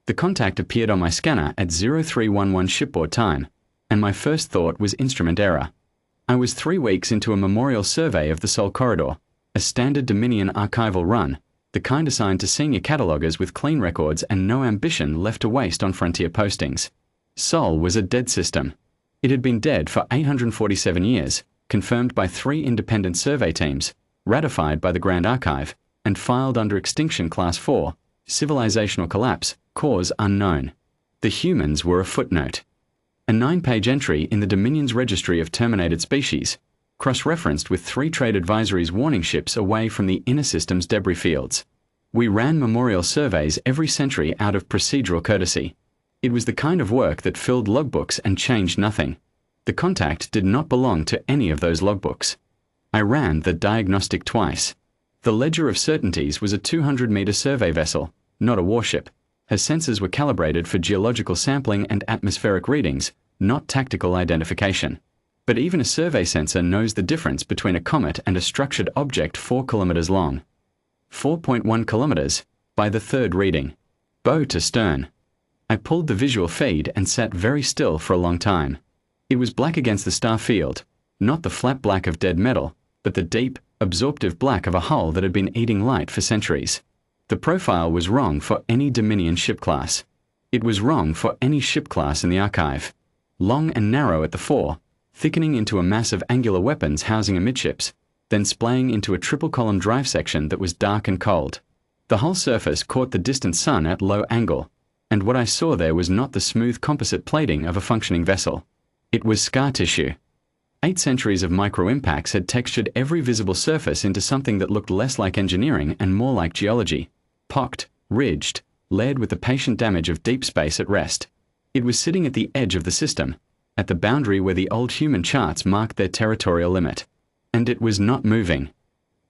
The contact appeared on my scanner at 0311 shipboard time, and my first thought was instrument error. I was 3 weeks into a memorial survey of the Sol corridor, a standard Dominion archival run, the kind assigned to senior catalogers with clean records and no ambition left to waste on frontier postings. Sol was a dead system. It had been dead for 847 years, confirmed by 3 independent survey teams, ratified by the Grand Archive, and filed under Extinction Class 4, Civilizational Collapse, Cause Unknown. The humans were a footnote. A 9-page entry in the Dominion's Registry of Terminated Species, cross-referenced with 3 trade advisories warning ships away from the inner system's debris fields. We ran memorial surveys every century out of procedural courtesy. It was the kind of work that filled logbooks and changed nothing. The contact did not belong to any of those logbooks. I ran the diagnostic twice. The Ledger of Certainties was a 200-meter survey vessel, not a warship. Her sensors were calibrated for geological sampling and atmospheric readings, not tactical identification. But even a survey sensor knows the difference between a comet and a structured object 4 kilometers long. 4.1 kilometers, by the 3rd reading. Bow to stern. I pulled the visual feed and sat very still for a long time. It was black against the star field, not the flat black of dead metal, but the deep, absorptive black of a hull that had been eating light for centuries. The profile was wrong for any Dominion ship class. It was wrong for any ship class in the archive. Long and narrow at the fore, thickening into a mass of angular weapons housing amidships, then splaying into a triple-column drive section that was dark and cold. The hull surface caught the distant sun at low angle, and what I saw there was not the smooth composite plating of a functioning vessel. It was scar tissue. 8 centuries of micro-impacts had textured every visible surface into something that looked less like engineering and more like geology. Pocked, ridged, layered with the patient damage of deep space at rest. It was sitting at the edge of the system, at the boundary where the old human charts marked their territorial limit. And it was not moving.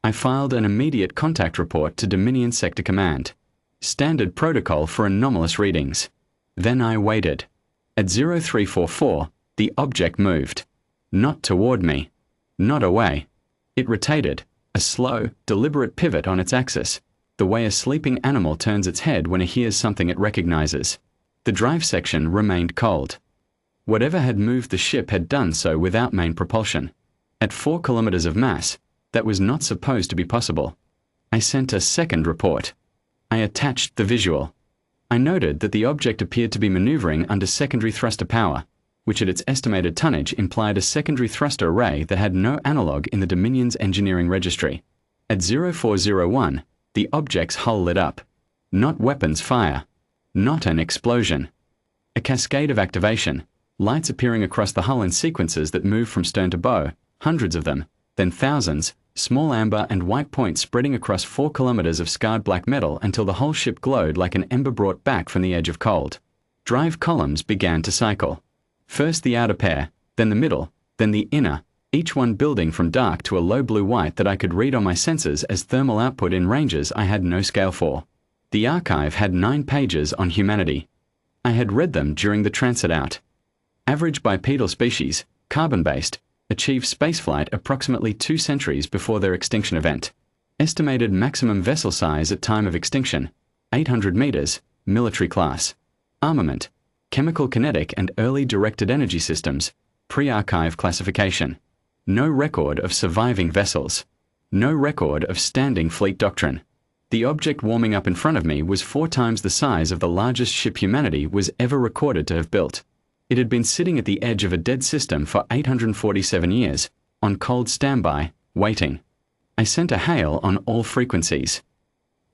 I filed an immediate contact report to Dominion Sector Command. Standard protocol for anomalous readings. Then I waited. At 0344, the object moved. Not toward me. Not away. It rotated, a slow, deliberate pivot on its axis, the way a sleeping animal turns its head when it hears something it recognizes. The drive section remained cold. Whatever had moved the ship had done so without main propulsion. At 4 kilometers of mass, that was not supposed to be possible. I sent a second report. I attached the visual. I noted that the object appeared to be maneuvering under secondary thruster power, which at its estimated tonnage implied a secondary thruster array that had no analog in the Dominion's engineering registry. At 0401, the object's hull lit up. Not weapons fire. Not an explosion. A cascade of activation, lights appearing across the hull in sequences that moved from stern to bow, hundreds of them, then thousands, small amber and white points spreading across 4 kilometers of scarred black metal until the whole ship glowed like an ember brought back from the edge of cold. Drive columns began to cycle. First the outer pair, then the middle, then the inner, each one building from dark to a low blue-white that I could read on my sensors as thermal output in ranges I had no scale for. The archive had 9 pages on humanity. I had read them during the transit out. Average bipedal species, carbon-based, achieved spaceflight approximately 2 centuries before their extinction event. Estimated maximum vessel size at time of extinction, 800 meters, military class. Armament, chemical kinetic and early directed energy systems, pre-archive classification. No record of surviving vessels. No record of standing fleet doctrine. The object warming up in front of me was 4 times the size of the largest ship humanity was ever recorded to have built. It had been sitting at the edge of a dead system for 847 years, on cold standby, waiting. I sent a hail on all frequencies.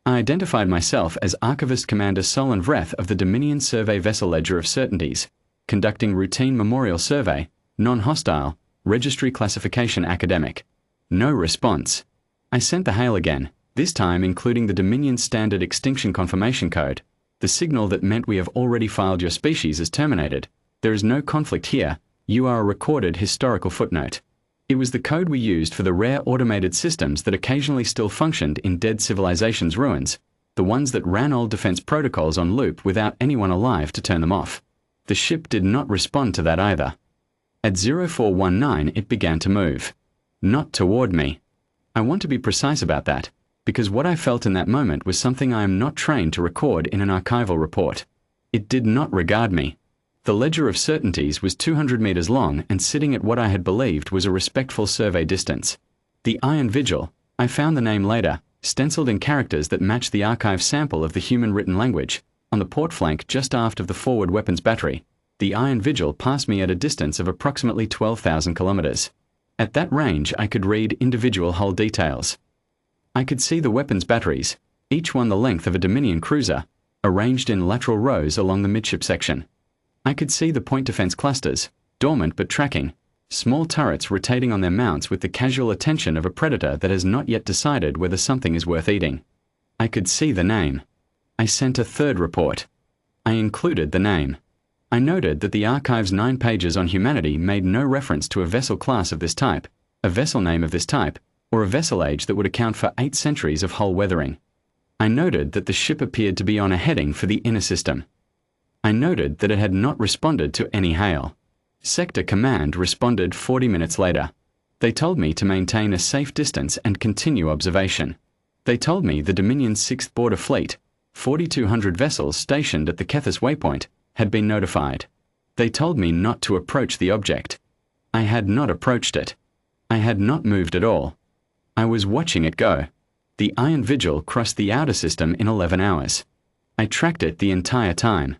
I identified myself as Archivist Commander Solon Vreth of the Dominion Survey Vessel Ledger of Certainties, conducting routine memorial survey, non-hostile, registry classification academic. No response. I sent the hail again, this time including the Dominion Standard Extinction Confirmation Code, the signal that meant we have already filed your species as terminated. There is no conflict here, you are a recorded historical footnote. It was the code we used for the rare automated systems that occasionally still functioned in dead civilizations' ruins, the ones that ran old defense protocols on loop without anyone alive to turn them off. The ship did not respond to that either. At 0419 it began to move. Not toward me. I want to be precise about that, because what I felt in that moment was something I am not trained to record in an archival report. It did not regard me. The ledger of certainties was 200 meters long and sitting at what I had believed was a respectful survey distance. The Iron Vigil, I found the name later, stenciled in characters that matched the archive sample of the human written language, on the port flank just aft of the forward weapons battery. The Iron Vigil passed me at a distance of approximately 12,000 kilometers. At that range, I could read individual hull details. I could see the weapons batteries, each one the length of a Dominion cruiser, arranged in lateral rows along the midship section. I could see the point defense clusters, dormant but tracking, small turrets rotating on their mounts with the casual attention of a predator that has not yet decided whether something is worth eating. I could see the name. I sent a third report. I included the name. I noted that the archive's 9 pages on humanity made no reference to a vessel class of this type, a vessel name of this type, or a vessel age that would account for 8 centuries of hull weathering. I noted that the ship appeared to be on a heading for the inner system. I noted that it had not responded to any hail. Sector Command responded 40 minutes later. They told me to maintain a safe distance and continue observation. They told me the Dominion's 6th Border Fleet, 4,200 vessels stationed at the Kethis waypoint, had been notified. They told me not to approach the object. I had not approached it. I had not moved at all. I was watching it go. The Iron Vigil crossed the outer system in 11 hours. I tracked it the entire time.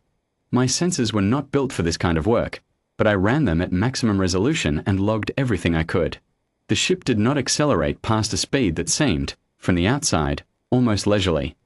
My sensors were not built for this kind of work, but I ran them at maximum resolution and logged everything I could. The ship did not accelerate past a speed that seemed, from the outside, almost leisurely.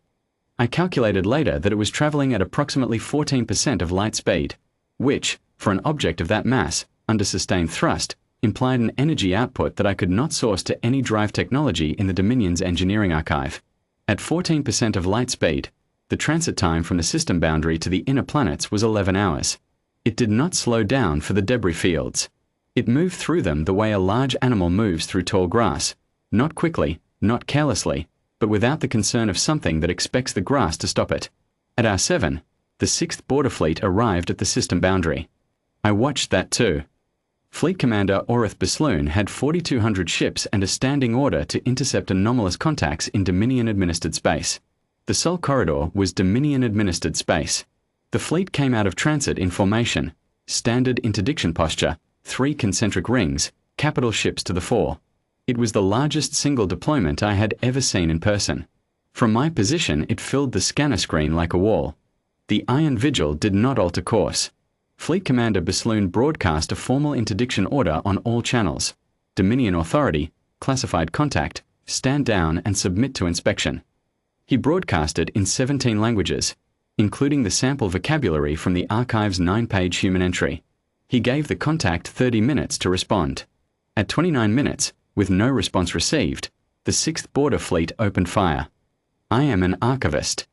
I calculated later that it was traveling at approximately 14% of light speed, which, for an object of that mass, under sustained thrust, implied an energy output that I could not source to any drive technology in the Dominion's engineering archive. At 14% of light speed, the transit time from the system boundary to the inner planets was 11 hours. It did not slow down for the debris fields. It moved through them the way a large animal moves through tall grass, not quickly, not carelessly, but without the concern of something that expects the grass to stop it. At R7, the 6th Border Fleet arrived at the system boundary. I watched that too. Fleet Commander Orith Besloon had 4,200 ships and a standing order to intercept anomalous contacts in Dominion-administered space. The Sol Corridor was Dominion-administered space. The fleet came out of transit in formation, standard interdiction posture, 3 concentric rings, capital ships to the fore. It was the largest single deployment I had ever seen in person. From my position, it filled the scanner screen like a wall. The Iron Vigil did not alter course. Fleet Commander Besloon broadcast a formal interdiction order on all channels. Dominion Authority, classified contact, stand down and submit to inspection. He broadcast it in 17 languages, including the sample vocabulary from the archive's 9-page human entry. He gave the contact 30 minutes to respond. At 29 minutes, with no response received, the 6th Border Fleet opened fire. I am an archivist.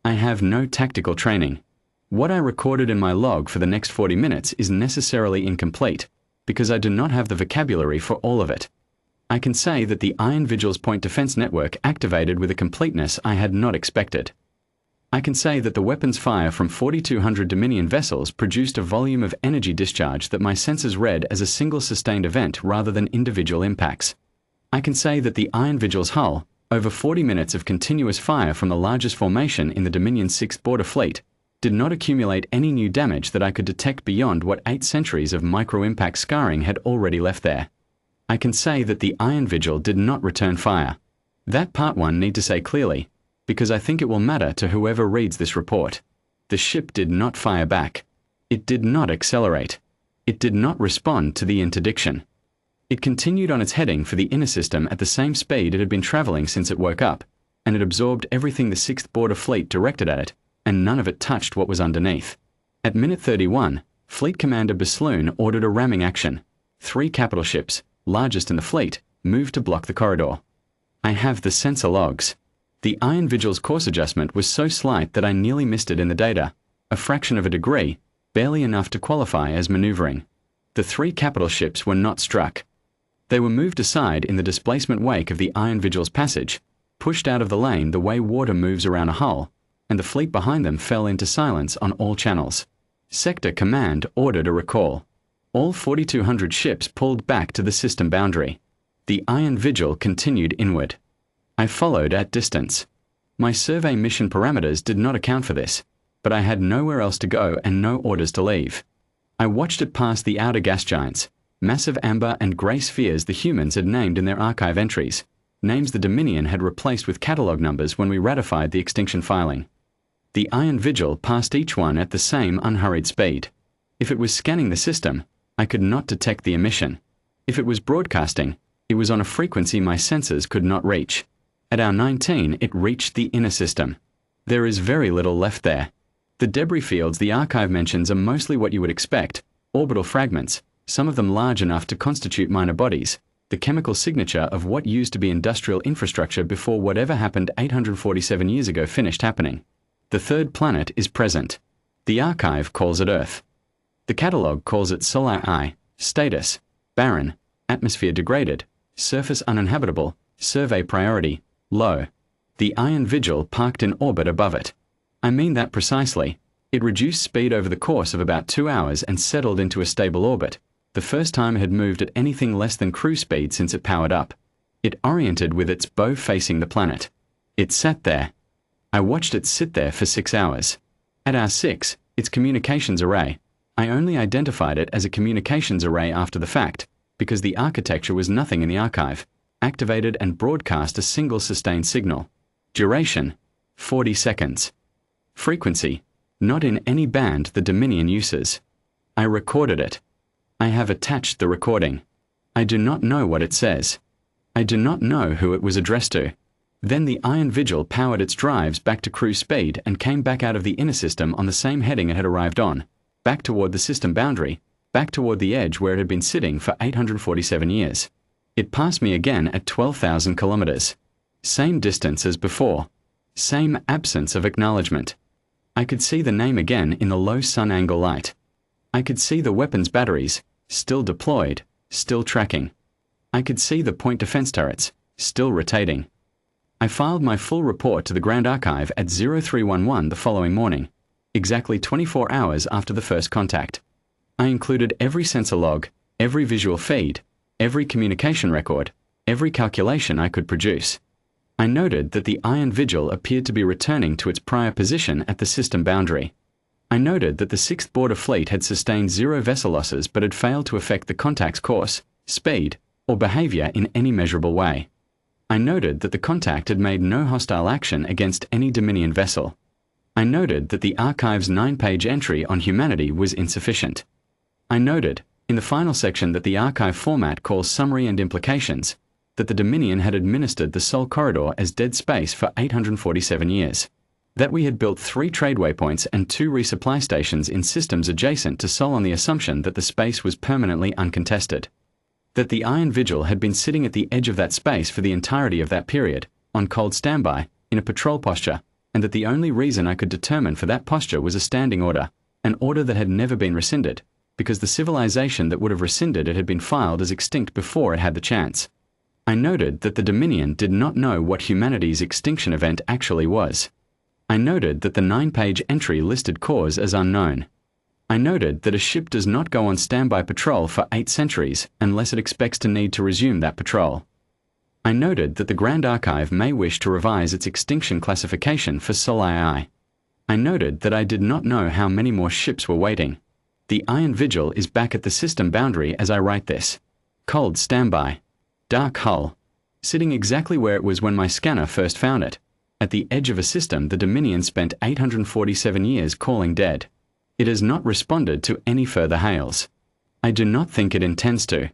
I have no tactical training. What I recorded in my log for the next 40 minutes is necessarily incomplete, because I do not have the vocabulary for all of it. I can say that the Iron Vigil's point defense network activated with a completeness I had not expected. I can say that the weapons fire from 4,200 Dominion vessels produced a volume of energy discharge that my sensors read as a single sustained event rather than individual impacts. I can say that the Iron Vigil's hull, over 40 minutes of continuous fire from the largest formation in the Dominion 6th Border Fleet, did not accumulate any new damage that I could detect beyond what 8 centuries of micro-impact scarring had already left there. I can say that the Iron Vigil did not return fire. That part one need to say clearly, because I think it will matter to whoever reads this report. The ship did not fire back. It did not accelerate. It did not respond to the interdiction. It continued on its heading for the inner system at the same speed it had been traveling since it woke up, and it absorbed everything the 6th Border Fleet directed at it, and none of it touched what was underneath. At minute 31, Fleet Commander Besloon ordered a ramming action. 3 capital ships, largest in the fleet, moved to block the corridor. I have the sensor logs. The Iron Vigil's course adjustment was so slight that I nearly missed it in the data, a fraction of a degree, barely enough to qualify as maneuvering. The 3 capital ships were not struck. They were moved aside in the displacement wake of the Iron Vigil's passage, pushed out of the lane the way water moves around a hull, and the fleet behind them fell into silence on all channels. Sector Command ordered a recall. All 4,200 ships pulled back to the system boundary. The Iron Vigil continued inward. I followed at distance. My survey mission parameters did not account for this, but I had nowhere else to go and no orders to leave. I watched it pass the outer gas giants, massive amber and grey spheres the humans had named in their archive entries, names the Dominion had replaced with catalogue numbers when we ratified the extinction filing. The Iron Vigil passed each one at the same unhurried speed. If it was scanning the system, I could not detect the emission. If it was broadcasting, it was on a frequency my sensors could not reach. At hour 19, it reached the inner system. There is very little left there. The debris fields the archive mentions are mostly what you would expect, orbital fragments, some of them large enough to constitute minor bodies, the chemical signature of what used to be industrial infrastructure before whatever happened 847 years ago finished happening. The third planet is present. The archive calls it Earth. The catalogue calls it Solar I, status, barren, atmosphere degraded, surface uninhabitable, survey priority, low. The Iron Vigil parked in orbit above it. I mean that precisely. It reduced speed over the course of about 2 hours and settled into a stable orbit, the first time it had moved at anything less than cruise speed since it powered up. It oriented with its bow facing the planet. It sat there. I watched it sit there for 6 hours. At hour 6, its communications array. I only identified it as a communications array after the fact, because the architecture was nothing in the archive, activated and broadcast a single sustained signal. Duration, 40 seconds. Frequency, not in any band the Dominion uses. I recorded it. I have attached the recording. I do not know what it says. I do not know who it was addressed to. Then the Iron Vigil powered its drives back to cruise speed and came back out of the inner system on the same heading it had arrived on, back toward the system boundary, back toward the edge where it had been sitting for 847 years. It passed me again at 12,000 kilometers. Same distance as before. Same absence of acknowledgement. I could see the name again in the low sun angle light. I could see the weapons batteries, still deployed, still tracking. I could see the point defense turrets, still rotating. I filed my full report to the Grand Archive at 0311 the following morning, exactly 24 hours after the first contact. I included every sensor log, every visual feed, every communication record, every calculation I could produce. I noted that the Iron Vigil appeared to be returning to its prior position at the system boundary. I noted that the 6th Border Fleet had sustained 0 vessel losses but had failed to affect the contact's course, speed, or behavior in any measurable way. I noted that the contact had made no hostile action against any Dominion vessel. I noted that the archive's 9-page entry on humanity was insufficient. I noted, in the final section that the archive format calls summary and implications, that the Dominion had administered the Sol Corridor as dead space for 847 years, that we had built 3 trade waypoints and 2 resupply stations in systems adjacent to Sol on the assumption that the space was permanently uncontested, that the Iron Vigil had been sitting at the edge of that space for the entirety of that period, on cold standby, in a patrol posture, and that the only reason I could determine for that posture was a standing order, an order that had never been rescinded, because the civilization that would have rescinded it had been filed as extinct before it had the chance. I noted that the Dominion did not know what humanity's extinction event actually was. I noted that the 9-page entry listed cause as unknown. I noted that a ship does not go on standby patrol for 8 centuries unless it expects to need to resume that patrol. I noted that the Grand Archive may wish to revise its extinction classification for Sol II. I noted that I did not know how many more ships were waiting. The Iron Vigil is back at the system boundary as I write this. Cold standby. Dark hull. Sitting exactly where it was when my scanner first found it. At the edge of a system the Dominion spent 847 years calling dead. It has not responded to any further hails. I do not think it intends to.